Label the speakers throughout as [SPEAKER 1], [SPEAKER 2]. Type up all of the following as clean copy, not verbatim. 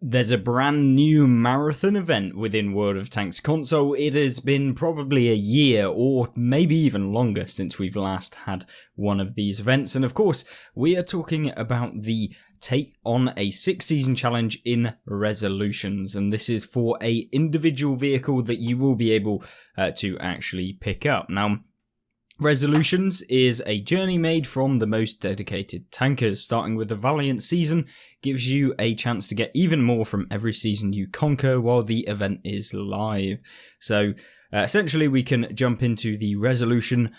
[SPEAKER 1] There's a brand new marathon event within World of Tanks console. It has been probably a year or maybe even longer since we've last had one of these events. And of course, we are talking about the Take on a 6-season challenge in Resolutions. And this is for a individual vehicle that you will be able to actually pick up. Now, Resolutions is a journey made from the most dedicated tankers. Starting with the Valiant season gives you a chance to get even more from every season you conquer while the event is live. So essentially we can jump into the Resolution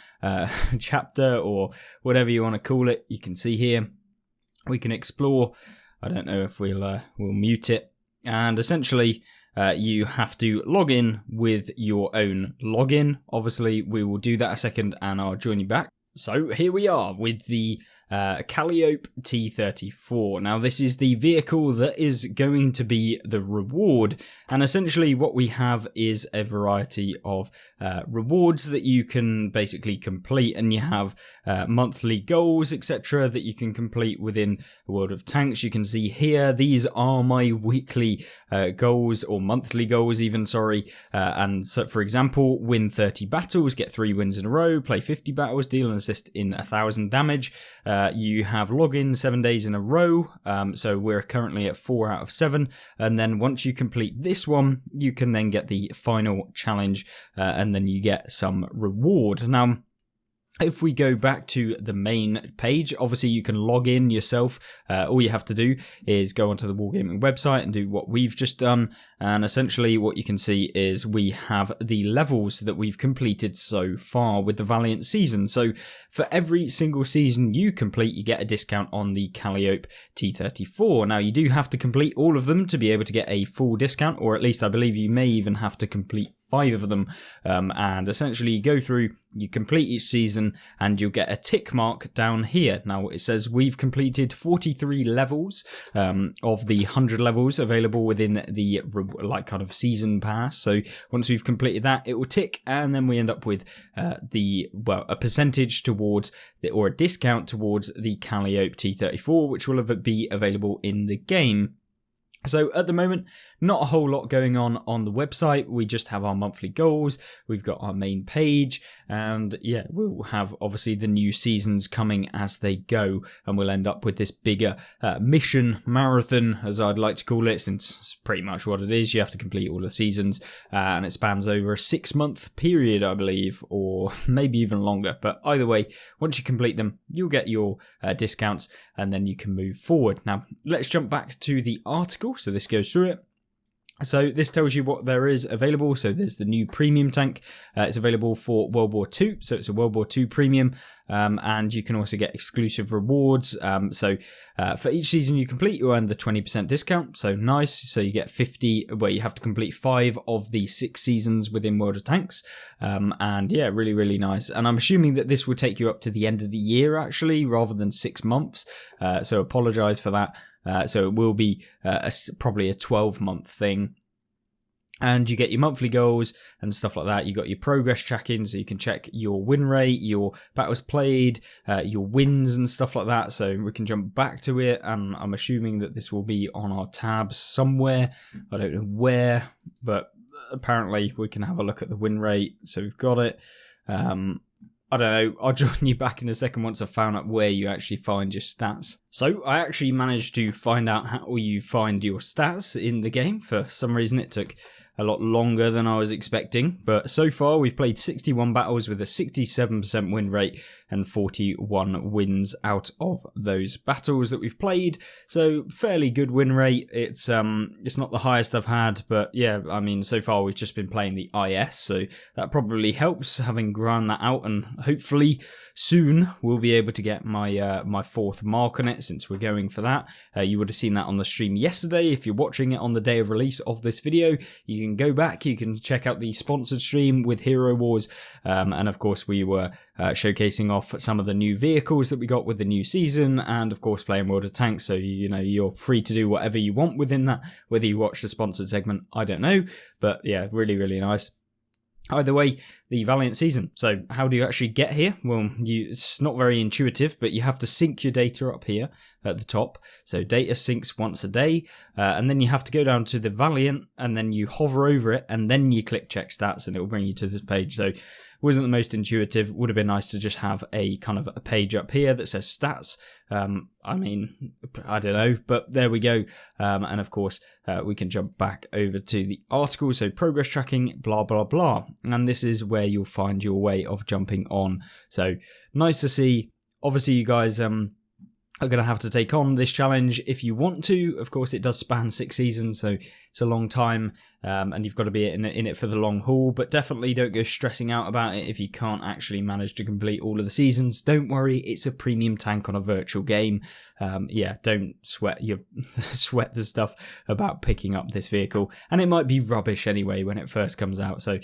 [SPEAKER 1] chapter, or whatever you want to call it. You can see here we can explore. I don't know if we'll mute it, and essentially you have to log in with your own login. Obviously, we will do that in a second and I'll join you back. So here we are with the Calliope T34. Now this is the vehicle that is going to be the reward, and essentially what we have is a variety of rewards that you can basically complete, and you have monthly goals, etc. that you can complete within World of Tanks. You can see here, these are my weekly goals, or monthly goals even, sorry. And so for example, win 30 battles, get 3 wins in a row, play 50 battles, deal an assist in 1,000 damage. You have login 7 days in a row, so we're currently at 4 out of 7, and then once you complete this one, you can then get the final challenge, and then you get some reward. Now, if we go back to the main page, obviously you can log in yourself. All you have to do is go onto the Wargaming website and do what we've just done. And essentially what you can see is we have the levels that we've completed so far with the Valiant season. So for every single season you complete, you get a discount on the Calliope T34. Now you do have to complete all of them to be able to get a full discount, or at least I believe you may even have to complete 5 of them. And essentially you go through, you complete each season, and you'll get a tick mark down here. Now it says we've completed 43 levels of the 100 levels available within the kind of season pass. So once we've completed that, it will tick, and then we end up with a percentage towards or a discount towards the Calliope T34, which will be available in the game. So at the moment, not a whole lot going on the website. We just have our monthly goals. We've got our main page, and yeah, we'll have obviously the new seasons coming as they go, and we'll end up with this bigger mission marathon, as I'd like to call it, since it's pretty much what it is. You have to complete all the seasons, and it spans over a 6-month period, I believe, or maybe even longer. But either way, once you complete them, you'll get your discounts, and then you can move forward. Now, let's jump back to the article. So this goes through it. So this tells you what there is available. So there's the new premium tank. It's available for World War II. So it's a World War II premium. And you can also get exclusive rewards. So for each season you complete, you earn the 20% discount. So nice. So you get 50, where you have to complete 5 of the 6 seasons within World of Tanks. And yeah, really, really nice. And I'm assuming that this will take you up to the end of the year, actually, rather than 6 months. So apologize for that. So it will be probably a 12-month thing. And you get your monthly goals and stuff like that. You got your progress tracking, so you can check your win rate, your battles played, your wins and stuff like that. So we can jump back to it, and I'm assuming that this will be on our tabs somewhere. I don't know where, but apparently we can have a look at the win rate. So we've got it. I don't know, I'll join you back in a second once I've found out where you actually find your stats. So I actually managed to find out how you find your stats in the game. For some reason it took a lot longer than I was expecting, but so far we've played 61 battles with a 67% win rate and 41 wins out of those battles that we've played. So fairly good win rate. It's not the highest I've had, but yeah, I mean, so far we've just been playing the IS, so that probably helps, having ground that out, and hopefully soon we'll be able to get my my 4th mark on it, since we're going for that. You would have seen that on the stream yesterday. If you're watching it on the day of release of this video, you can go back, you can check out the sponsored stream with Hero Wars, and of course we were showcasing off some of the new vehicles that we got with the new season, and of course playing World of Tanks. So you know, you're free to do whatever you want within that, whether you watch the sponsored segment, I don't know, but yeah, really, really nice. Either way, the Valiant season. So how do you actually get here? Well, it's not very intuitive, but you have to sync your data up here at the top. So data syncs once a day, and then you have to go down to the Valiant, and then you hover over it, and then you click check stats, and it will bring you to this page. So wasn't the most intuitive. Would have been nice to just have a kind of a page up here that says stats. I mean, I don't know, but there we go. And of course, we can jump back over to the article. So progress tracking, blah, blah, blah. And this is where you'll find your way of jumping on. So nice to see. Obviously, you guys are going to have to take on this challenge if you want to. Of course, it does span 6 seasons, so it's a long time, and you've got to be in it for the long haul, but definitely don't go stressing out about it if you can't actually manage to complete all of the seasons. Don't worry, it's a premium tank on a virtual game. Yeah, don't sweat the stuff about picking up this vehicle, and it might be rubbish anyway when it first comes out, so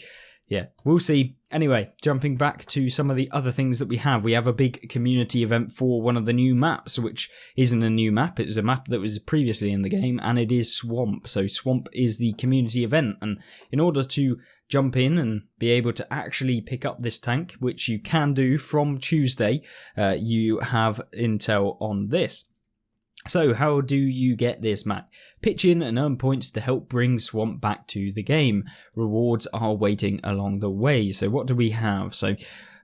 [SPEAKER 1] yeah, we'll see. Anyway, jumping back to some of the other things that we have a big community event for one of the new maps, which isn't a new map. It was a map that was previously in the game, and it is Swamp. So Swamp is the community event, and in order to jump in and be able to actually pick up this tank, which you can do from Tuesday, you have intel on this. So how do you get this map? Pitch in and earn points to help bring Swamp back to the game. Rewards are waiting along the way. So what do we have? So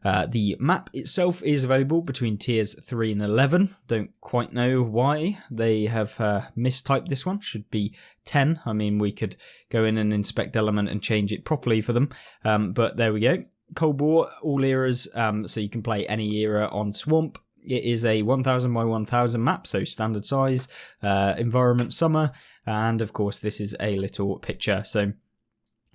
[SPEAKER 1] the map itself is available between tiers 3 and 11. Don't quite know why they have mistyped this one. Should be 10. I mean, we could go in and inspect element and change it properly for them. But there we go. Cold War, all eras. So you can play any era on Swamp. It is a 1000 by 1000 map, so standard size, environment summer, and of course this is a little picture. So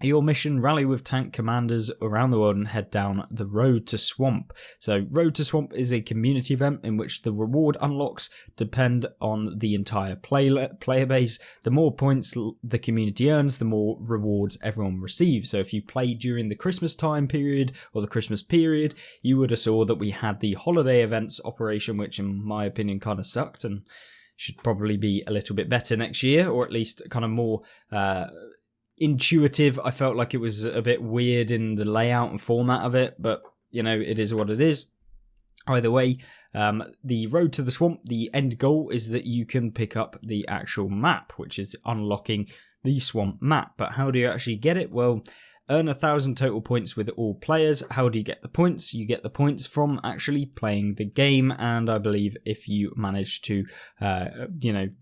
[SPEAKER 1] your mission, rally with tank commanders around the world and head down the road to Swamp. So Road to Swamp is a community event in which the reward unlocks depend on the entire player base. The more points the community earns, the more rewards everyone receives. So if you play during the Christmas time period or the Christmas period, you would have saw that we had the holiday events operation, which in my opinion kind of sucked and should probably be a little bit better next year, or at least kind of more intuitive. I felt like it was a bit weird in the layout and format of it, but you know, it is what it is. Either way, the Road to the Swamp, the end goal is that you can pick up the actual map, which is unlocking the Swamp map. But how do you actually get it? Well, earn 1,000 total points with all players. How do you get the points? You get the points from actually playing the game, and I believe if you manage to,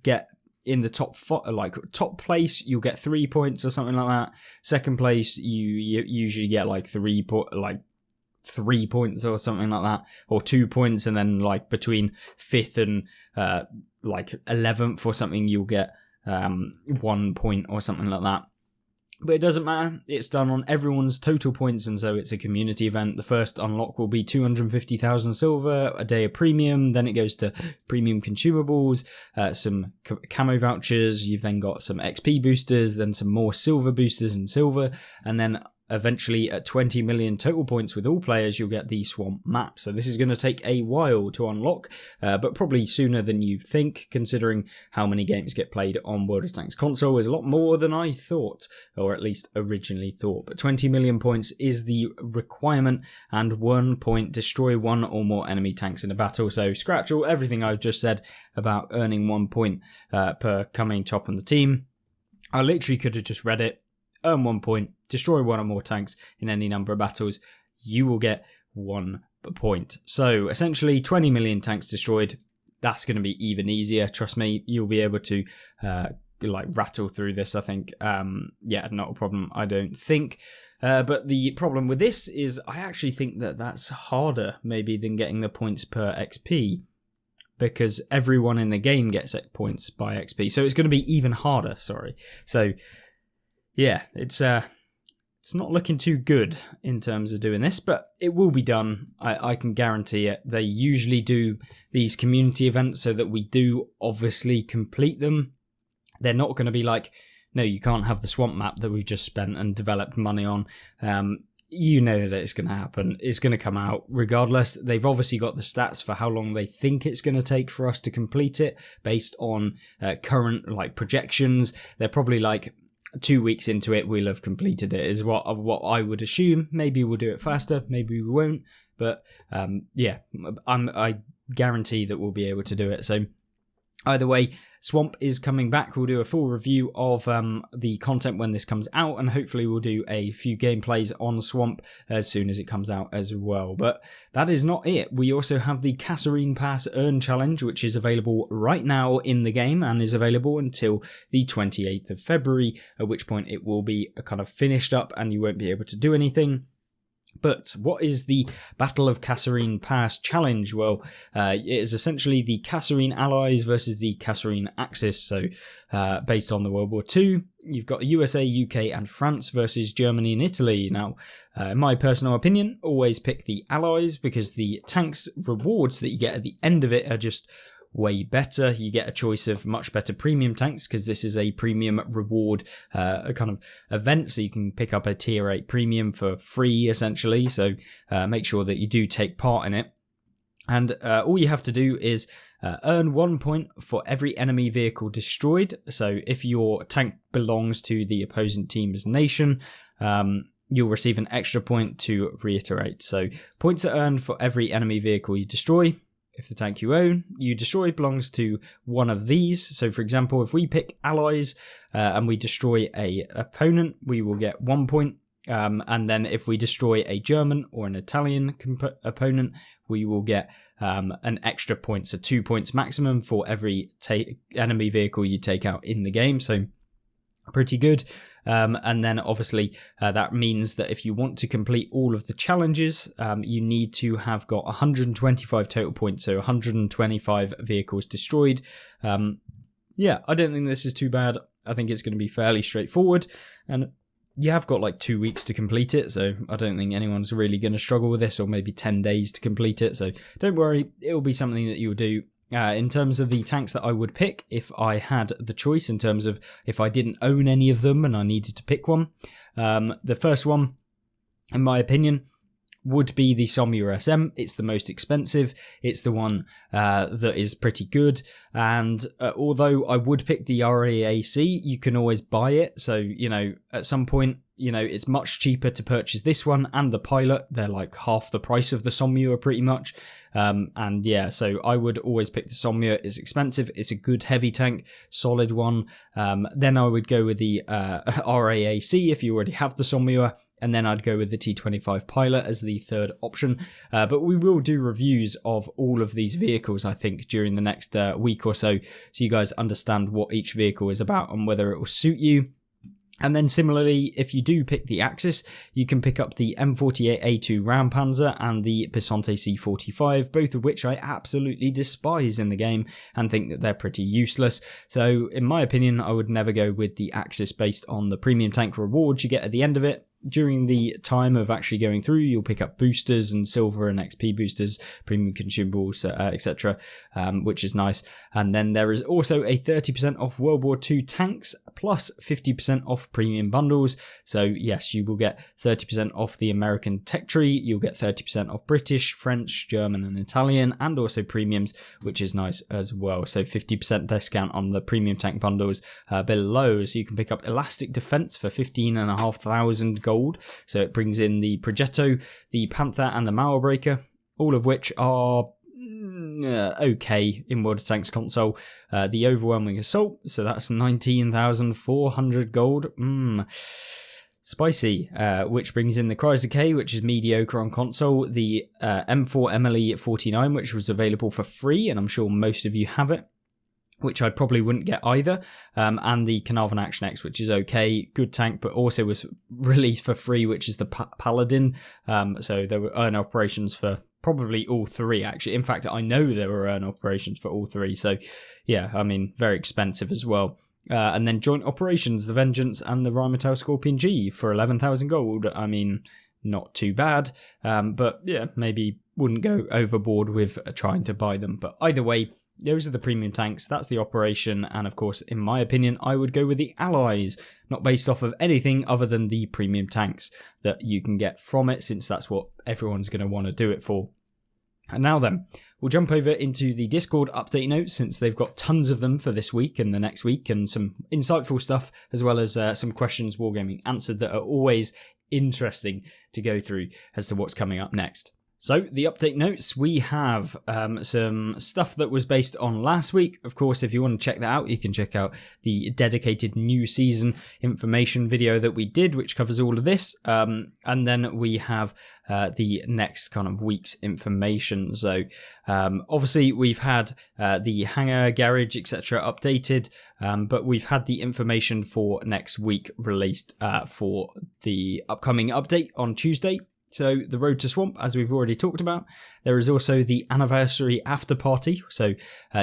[SPEAKER 1] get in the top place, you'll get 3 points or something like that. Second place, you usually get like 3 points or something like that, or 2 points, and then like between 5th and 11th or something, you'll get 1 point or something like that. But it doesn't matter, it's done on everyone's total points, and so it's a community event. The first unlock will be 250,000 silver, a day of premium, then it goes to premium consumables, some camo vouchers, you've then got some XP boosters, then some more silver boosters and silver, and then eventually at 20 million total points with all players, you'll get the Swamp map. So this is going to take a while to unlock, but probably sooner than you think, considering how many games get played on World of Tanks console. Is a lot more than I thought, or at least originally thought. But 20 million points is the requirement, and 1 point, destroy 1 or more enemy tanks in a battle. So scratch everything I've just said about earning 1 point per coming top on the team. I literally could have just read it. Earn 1 point, destroy 1 or more tanks in any number of battles, you will get 1 point. So essentially 20 million tanks destroyed, that's going to be even easier, trust me. You'll be able to rattle through this, I think. Yeah, not a problem, I don't think. But the problem with this is I actually think that that's harder maybe than getting the points per XP, because everyone in the game gets points by XP, so it's going to be even harder, So yeah, it's not looking too good in terms of doing this, but it will be done. I can guarantee it. They usually do these community events so that we do obviously complete them. They're not going to be like, no, you can't have the Swamp map that we've just spent and developed money on. You know that it's going to happen. It's going to come out regardless. They've obviously got the stats for how long they think it's going to take for us to complete it based on current projections. They're probably like, 2 weeks into it, we'll have completed it, is what I would assume. Maybe we'll do it faster, maybe we won't, but yeah, I guarantee that we'll be able to do it. So either way, Swamp is coming back. We'll do a full review of the content when this comes out, and hopefully we'll do a few gameplays on Swamp as soon as it comes out as well. But that is not it. We also have the Kasserine Pass Earn Challenge, which is available right now in the game and is available until the 28th of February, at which point it will be kind of finished up and you won't be able to do anything. But what is the Battle of Kasserine Pass Challenge? Well, it is essentially the Kasserine Allies versus the Kasserine Axis. So, based on the World War II, you've got USA, UK and France versus Germany and Italy. Now, in my personal opinion, always pick the Allies because the tanks rewards that you get at the end of it are just way better. You get a choice of much better premium tanks because this is a premium reward kind of event, so you can pick up a tier 8 premium for free essentially. So make sure that you do take part in it, and all you have to do is earn 1 point for every enemy vehicle destroyed. So if your tank belongs to the opposing team's nation, you'll receive an extra point to reiterate. So points are earned for every enemy vehicle you destroy. If the tank you destroy belongs to one of these, so for example, if we pick Allies and we destroy a opponent, we will get 1 point. And then if we destroy a German or an Italian opponent, we will get an extra point, so 2 points maximum for every enemy vehicle you take out in the game. So pretty good. And then obviously that means that if you want to complete all of the challenges, you need to have got 125 total points, so 125 vehicles destroyed. Yeah, I don't think this is too bad. I think it's going to be fairly straightforward, and you have got like 2 weeks to complete it, so I don't think anyone's really going to struggle with this, or maybe 10 days to complete it, so don't worry, it will be something that you'll do. In terms of the tanks that I would pick if I had the choice, in terms of if I didn't own any of them and I needed to pick one, the first one, in my opinion, would be the Somua SM. It's the most expensive. It's the one that is pretty good. And although I would pick the RAAC, you can always buy it. So, you know, at some point, you know, it's much cheaper to purchase this one and the Pilot. They're like half the price of the Somua pretty much. And yeah, so I would always pick the Somua. It's expensive. It's a good heavy tank, solid one. Then I would go with the RAAC if you already have the Somua. And then I'd go with the T25 Pilot as the third option. But we will do reviews of all of these vehicles, I think, during the next week or so you guys understand what each vehicle is about and whether it will suit you. And then similarly, if you do pick the Axis, you can pick up the M48A2 Ram Panzer and the Pisante C45, both of which I absolutely despise in the game and think that they're pretty useless. So in my opinion, I would never go with the Axis based on the premium tank rewards you get at the end of it. During the time of actually going through, you'll pick up boosters and silver and XP boosters, premium consumables, etc., which is nice. And then there is also a 30% off World War II tanks, plus 50% off premium bundles. So yes, you will get 30% off the American tech tree, you'll get 30% off British, French, German and Italian, and also premiums, which is nice as well. So 50% discount on the premium tank bundles below. So you can pick up Elastic Defense for 15,500 gold. So it brings in the Progetto, the Panther and the Mauerbreaker, all of which are okay in World of Tanks console. The Overwhelming Assault, so that's 19,400 gold. Spicy, which brings in the Chrysler K, which is mediocre on console, the M4 Emily 49, which was available for free, and I'm sure most of you have it, which I probably wouldn't get either, and the Carnarvon Action X, which is okay, good tank, but also was released for free, which is the Paladin. So there were earn operations for probably all three, actually. In fact, I know there were earn operations for all three, so yeah, I mean, very expensive as well. And then joint operations, the Vengeance and the Rheinmetall Scorpion G for 11,000 gold. I mean, not too bad, but yeah, maybe wouldn't go overboard with trying to buy them. But either way, those are the premium tanks, that's the operation, and of course, in my opinion, I would go with the Allies, not based off of anything other than the premium tanks that you can get from it, since that's what everyone's going to want to do it for. And now then, we'll jump over into the Discord update notes, since they've got tons of them for this week and the next week, and some insightful stuff, as well as some questions Wargaming answered that are always interesting to go through as to what's coming up next. So, the update notes, we have some stuff that was based on last week. Of course, if you want to check that out, you can check out the dedicated new season information video that we did, which covers all of this. And then we have the next kind of week's information. So, obviously, we've had the hangar, garage, etc. updated, but we've had the information for next week released for the upcoming update on Tuesday. So the Road to Swamp, as we've already talked about. There is also the anniversary after party, so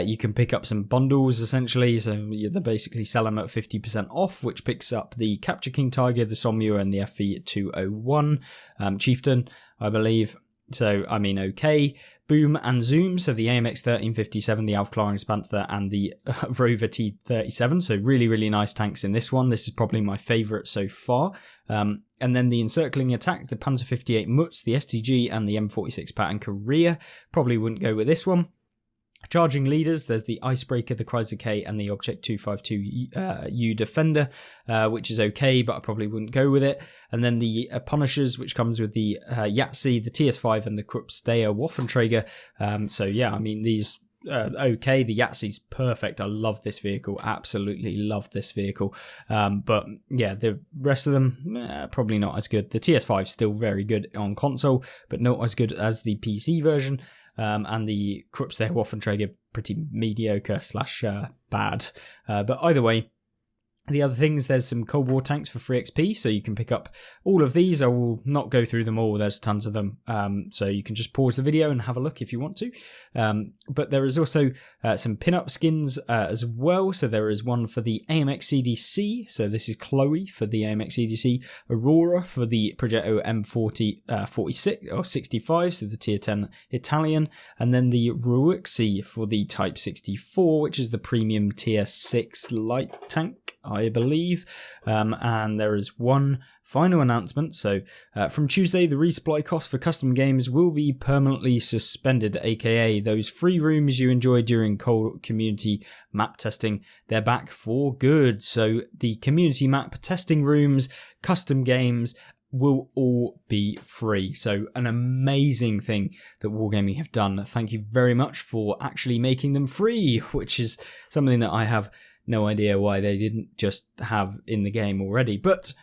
[SPEAKER 1] you can pick up some bundles essentially. So they basically sell them at 50% off, which picks up the Capture King Tiger, the Somua, and the FV4001 Chieftain, I believe. So, I mean, okay. Boom and Zoom, so the AMX 1357, the Alf Clarence Panther, and the Rover T37. So really, really nice tanks in this one. This is probably my favourite so far. And then the Encircling Attack, the Panzer 58 Mutz, the STG, and the M46 Pattern Korea. Probably wouldn't go with this one. Charging leaders, there's the Icebreaker, the Chrysler K, and the Object 252U Defender, which is okay, but I probably wouldn't go with it. And then the Punishers, which comes with the Yahtzee, the TS5, and the Kruppstader Waffenträger. So yeah, I mean, these okay. The Yahtzee's perfect. I love this vehicle. Absolutely love this vehicle. But yeah, the rest of them, probably not as good. The TS5's still very good on console, but not as good as the PC version. And the Kruppstader Waffenträger pretty mediocre / bad. But either way, the other things, there's some Cold War tanks for free XP, so you can pick up all of these. I will not go through them all, there's tons of them, so you can just pause the video and have a look if you want to. But there is also some pin-up skins as well, so there is one for the AMX CDC, so this is Chloe for the AMX CDC, Aurora for the Progetto M40 46 or 65, so the tier 10 Italian, and then the Ruixi for the Type 64, which is the premium tier 6 light tank, I believe. And there is one final announcement. So from Tuesday, the resupply cost for custom games will be permanently suspended, aka those free rooms you enjoyed during cold community map testing, they're back for good. So the community map testing rooms, custom games will all be free. So an amazing thing that Wargaming have done. Thank you very much for actually making them free, which is something that I have no idea why they didn't just have in the game already. But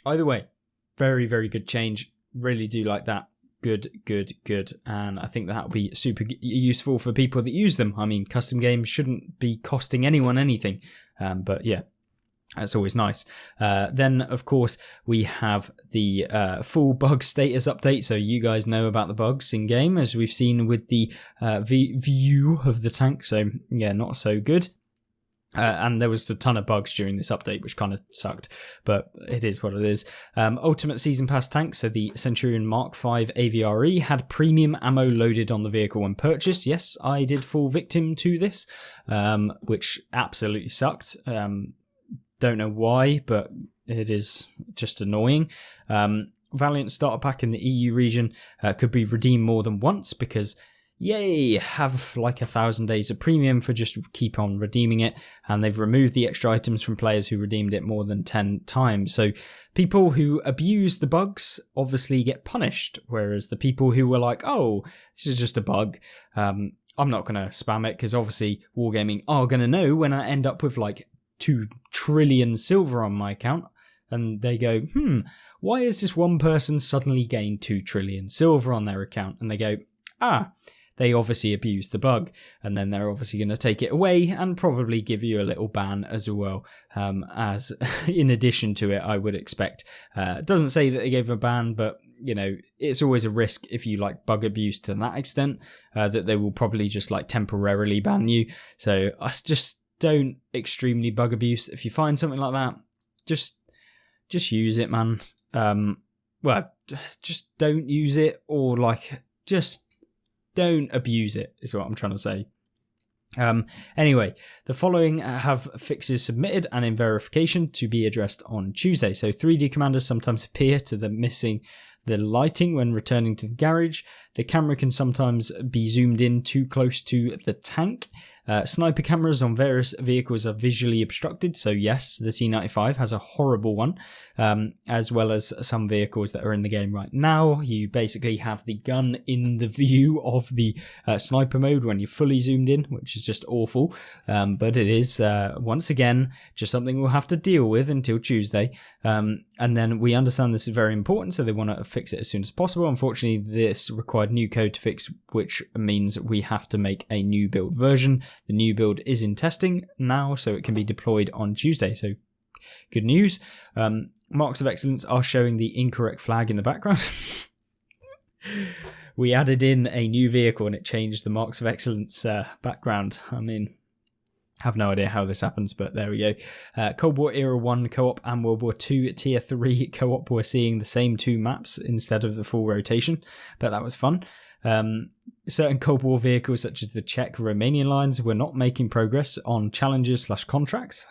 [SPEAKER 1] either way, very, very good change. Really do like that. Good, good, good. And I think that will be super useful for people that use them. I mean, custom games shouldn't be costing anyone anything. But yeah, that's always nice. Then, of course, we have the full bug status update. So you guys know about the bugs in game, as we've seen with the view of the tank. So yeah, not so good. And there was a ton of bugs during this update, which kind of sucked, but it is what it is. Ultimate Season Pass tanks, so the Centurion Mark V AVRE had premium ammo loaded on the vehicle when purchased. Yes, I did fall victim to this, which absolutely sucked. Don't know why, but it is just annoying. Valiant starter pack in the EU region could be redeemed more than once because yay, have like 1,000 days of premium for just keep on redeeming it, and they've removed the extra items from players who redeemed it more than 10 times. So people who abuse the bugs obviously get punished, whereas the people who were like, oh, this is just a bug, I'm not going to spam it, because obviously Wargaming are going to know when I end up with like 2 trillion silver on my account, and they go, why has this one person suddenly gained 2 trillion silver on their account? And they go, they obviously abused the bug, and then they're obviously going to take it away and probably give you a little ban as well, as in addition to it, I would expect. It doesn't say that they gave a ban, but you know, it's always a risk if you like bug abuse to that extent, that they will probably just like temporarily ban you. So I just don't extremely bug abuse. If you find something like that, just use it, man. Well, just don't use it, or like just don't abuse it, is what I'm trying to say. Anyway, the following have fixes submitted and in verification to be addressed on Tuesday. So 3D commanders sometimes appear to the missing the lighting when returning to the garage. The camera can sometimes be zoomed in too close to the tank. Sniper cameras on various vehicles are visually obstructed, so yes, the T95 has a horrible one, as well as some vehicles that are in the game right now. You basically have the gun in the view of the sniper mode when you're fully zoomed in, which is just awful, but it is, once again, just something we'll have to deal with until Tuesday. And then we understand this is very important, so they want to fix it as soon as possible. Unfortunately, this required new code to fix, which means we have to make a new build version. The new build is in testing now, so it can be deployed on Tuesday. So good news. Marks of Excellence are showing the incorrect flag in the background. We added in a new vehicle and it changed the Marks of Excellence background. I mean, have no idea how this happens, but there we go. Cold War Era 1 co-op and World War II Tier 3 co-op were seeing the same two maps instead of the full rotation, but that was fun. Certain Cold War vehicles such as the Czech-Romanian lines were not making progress on challenges/contracts.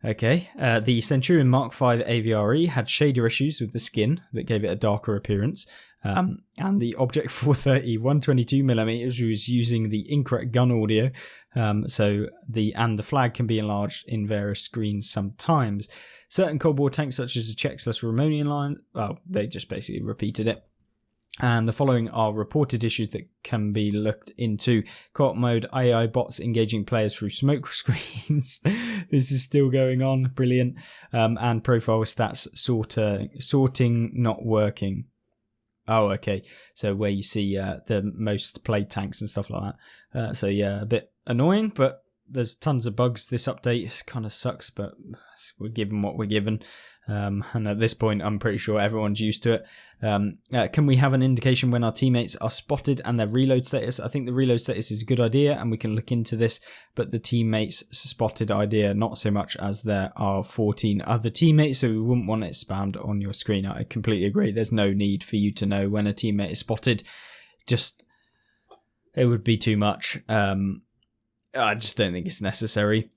[SPEAKER 1] Okay, the Centurion Mark V AVRE had shader issues with the skin that gave it a darker appearance. And the Object 430 122mm was using the incorrect gun audio, so the flag can be enlarged in various screens sometimes. Certain Cold War tanks such as the Czech/Romanian line, well, they just basically repeated it. And the following are reported issues that can be looked into. Co-op mode, AI bots engaging players through smoke screens. This is still going on, brilliant. And profile stats sorting not working. Oh, okay. So where you see the most played tanks and stuff like that. So yeah, a bit annoying, but there's tons of bugs. This update kind of sucks, but we're given what we're given. And at this point, I'm pretty sure everyone's used to it. Can we have an indication when our teammates are spotted and their reload status? I think the reload status is a good idea, and we can look into this, but the teammates spotted idea, not so much, as there are 14 other teammates, so we wouldn't want it spammed on your screen. I completely agree. There's no need for you to know when a teammate is spotted. Just, it would be too much. I just don't think it's necessary.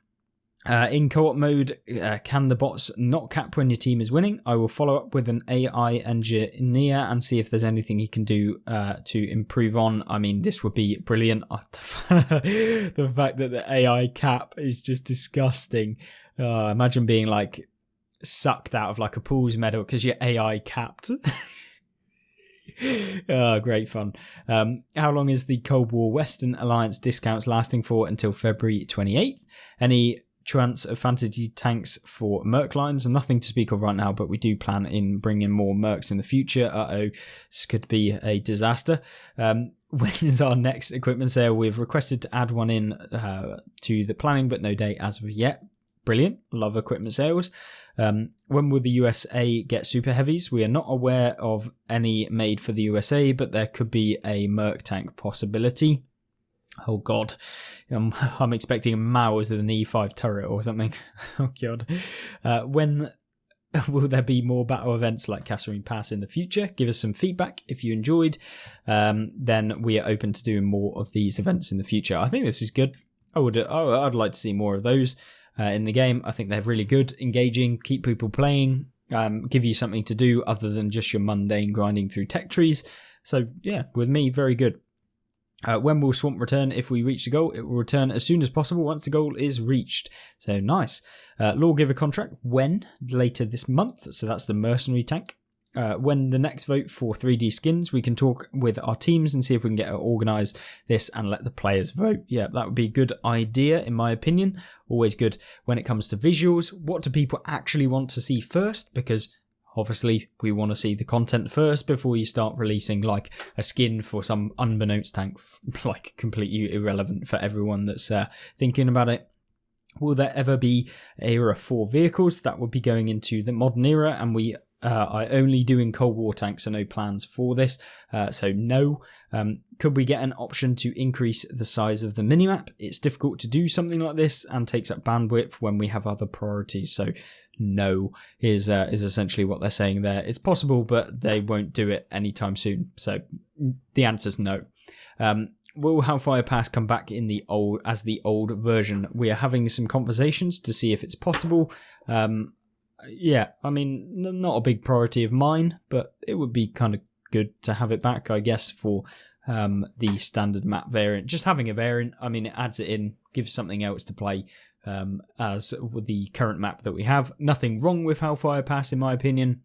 [SPEAKER 1] In co-op mode, can the bots not cap when your team is winning? I will follow up with an AI engineer and see if there's anything he can do to improve on. I mean, this would be brilliant. The fact that the AI cap is just disgusting. Imagine being like sucked out of like a pools medal because you're AI capped. Great fun. How long is the Cold War Western Alliance discounts lasting for? Until February 28th. Any chance of fantasy tanks for Merc lines? Nothing to speak of right now, but we do plan in bringing more Mercs in the future. This could be a disaster. When is our next equipment sale? We've requested to add one in to the planning, but no date as of yet. Brilliant. Love equipment sales. When will the USA get super heavies? We are not aware of any made for the USA, but there could be a Merc tank possibility. Oh god, I'm expecting a Maus with an E5 turret or something. Oh god. When will there be more battle events like Kasserine Pass in the future? Give us some feedback if you enjoyed. Then we are open to doing more of these events in the future. I think this is good. I'd like to see more of those in the game. I think they're really good, engaging, keep people playing, give you something to do other than just your mundane grinding through tech trees. So yeah, with me, very good. When will Swamp return? If we reach the goal, it will return as soon as possible once the goal is reached. So nice. Lawgiver contract, when? Later this month. So that's the mercenary tank. When the next vote for 3D skins, we can talk with our teams and see if we can get to organise this and let the players vote. Yeah, that would be a good idea in my opinion. Always good. When it comes to visuals, what do people actually want to see first? Because obviously, we want to see the content first before you start releasing like a skin for some unbeknownst tank, like completely irrelevant for everyone that's thinking about it. Will there ever be Era 4 vehicles? That would be going into the modern era, and we are only doing Cold War tanks, so no plans for this. So no. Could we get an option to increase the size of the minimap? It's difficult to do something like this and takes up bandwidth when we have other priorities. So no is essentially what they're saying there. It's possible, but they won't do it anytime soon. So the answer's no. Will Hellfire Pass come back in the old version? We are having some conversations to see if it's possible. Yeah, I mean, not a big priority of mine, but it would be kind of good to have it back, I guess, for the standard map variant. Just having a variant, I mean, it adds it in, gives something else to play as with the current map that we have. Nothing wrong with Hellfire Pass, in my opinion,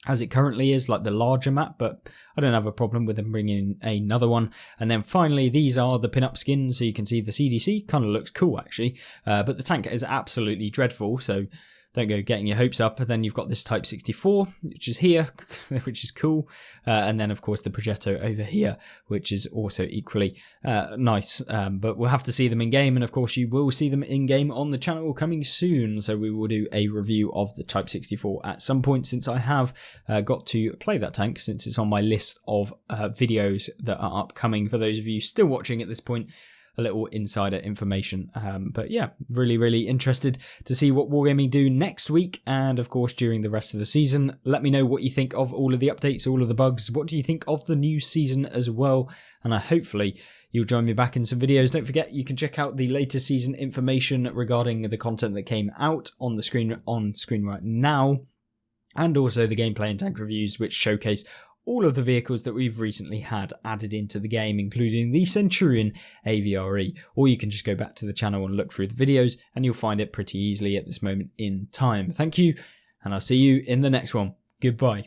[SPEAKER 1] as it currently is, like the larger map, but I don't have a problem with them bringing in another one. And then finally, these are the pin-up skins, so you can see the CDC kind of looks cool actually, but the tank is absolutely dreadful, so don't go getting your hopes up. And then you've got this Type 64, which is here, which is cool. And then, of course, the Progetto over here, which is also equally nice. But we'll have to see them in game. And, of course, you will see them in game on the channel coming soon. So we will do a review of the Type 64 at some point, since I have got to play that tank, since it's on my list of videos that are upcoming. For those of you still watching at this point, a little insider information. But yeah, really interested to see what Wargaming do next week, and of course during the rest of the season. Let me know what you think of all of the updates, all of the bugs. What do you think of the new season as well? And hopefully you'll join me back in some videos. Don't forget, you can check out the latest season information regarding the content that came out on screen right now, and also the gameplay and tank reviews, which showcase all of the vehicles that we've recently had added into the game, including the Centurion AVRE. Or you can just go back to the channel and look through the videos, and you'll find it pretty easily at this moment in time. Thank you, and I'll see you in the next one. Goodbye.